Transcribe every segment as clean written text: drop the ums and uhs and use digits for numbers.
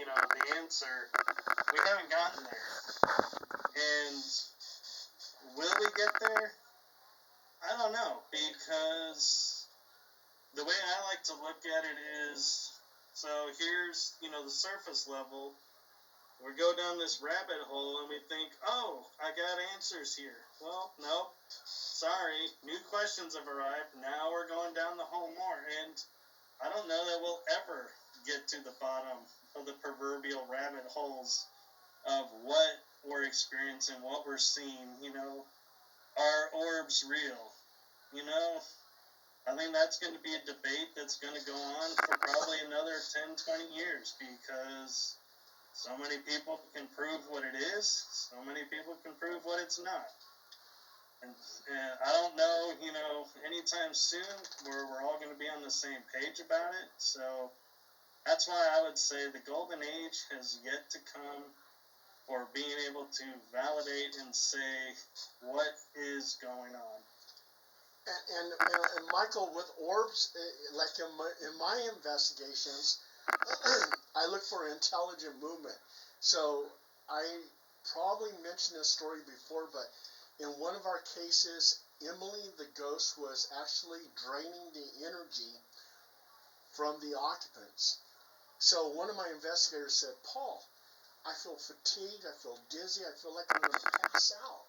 the answer, we haven't gotten there. And will we get there? I don't know, because the way I like to look at it is, so here's, the surface level. We go down this rabbit hole and we think, oh, I got answers here. Well, nope. Sorry, new questions have arrived. Now we're going down the hole more. And I don't know that we'll ever get to the bottom of the proverbial rabbit holes of what we're experiencing, what we're seeing. Are orbs real? I think that's going to be a debate that's going to go on for probably another 10, 20 years, because so many people can prove what it is, so many people can prove what it's not. And I don't know, anytime soon where we're all going to be on the same page about it. So that's why I would say the golden age has yet to come for being able to validate and say what is going on. And Michael, with orbs, like in my investigations, I look for intelligent movement. So I probably mentioned this story before, but in one of our cases, Emily the ghost was actually draining the energy from the occupants. So one of my investigators said, Paul, I feel fatigued, I feel dizzy, I feel like I'm going to pass out.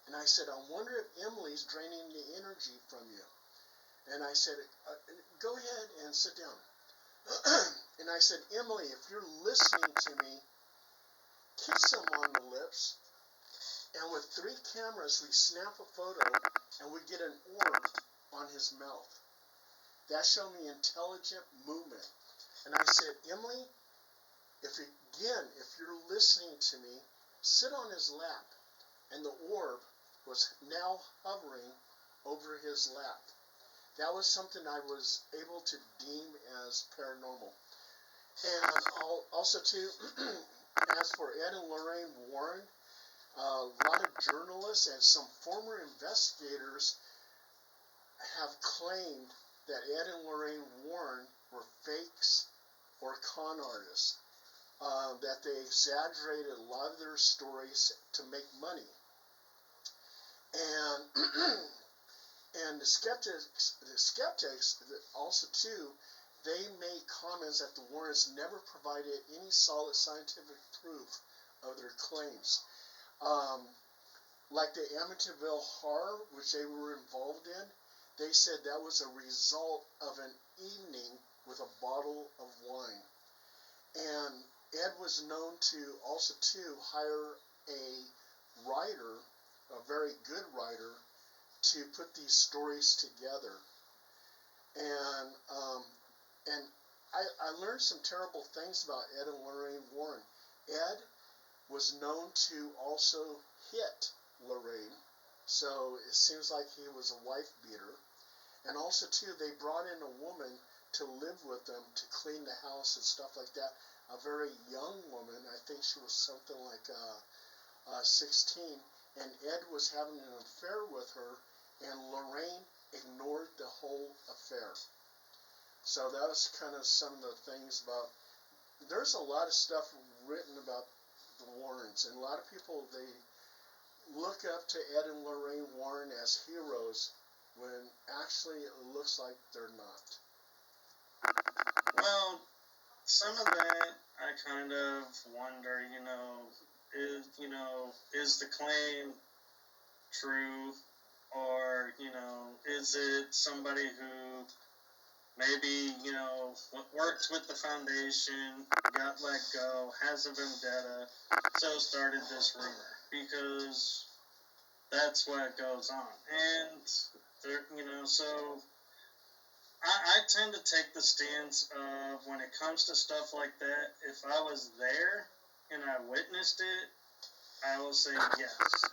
And I said, I wonder if Emily's draining the energy from you. And I said, go ahead and sit down. And I said, Emily, if you're listening to me, kiss him on the lips. And with 3 cameras, we snap a photo and we get an orb on his mouth. That showed me intelligent movement. And I said, Emily, if you're listening to me, sit on his lap. And the orb was now hovering over his lap. That was something I was able to deem as paranormal. And also too, as for Ed and Lorraine Warren, a lot of journalists and some former investigators have claimed that Ed and Lorraine Warren were fakes or con artists, that they exaggerated a lot of their stories to make money. And the skeptics also too, they made comments that the Warrens never provided any solid scientific proof of their claims. Like the Amityville Horror, which they were involved in, they said that was a result of an evening with a bottle of wine. And Ed was known to also too hire a writer, a very good writer, to put these stories together. And I learned some terrible things about Ed and Lorraine Warren. Ed was known to also hit Lorraine, so it seems like he was a wife beater. And also too, they brought in a woman to live with them to clean the house and stuff like that. A very young woman, I think she was something like 16, and Ed was having an affair with her, and Lorraine ignored the whole affair. So that was kind of some of the things about, there's a lot of stuff written about the Warrens, and a lot of people, they look up to Ed and Lorraine Warren as heroes, when actually it looks like they're not. Well, some of that I kind of wonder, is the claim true, or, is it somebody who maybe, worked with the foundation, got let go, has a vendetta, so started this rumor, because that's what goes on. And, so I tend to take the stance of, when it comes to stuff like that, if I was there and I witnessed it, I will say yes.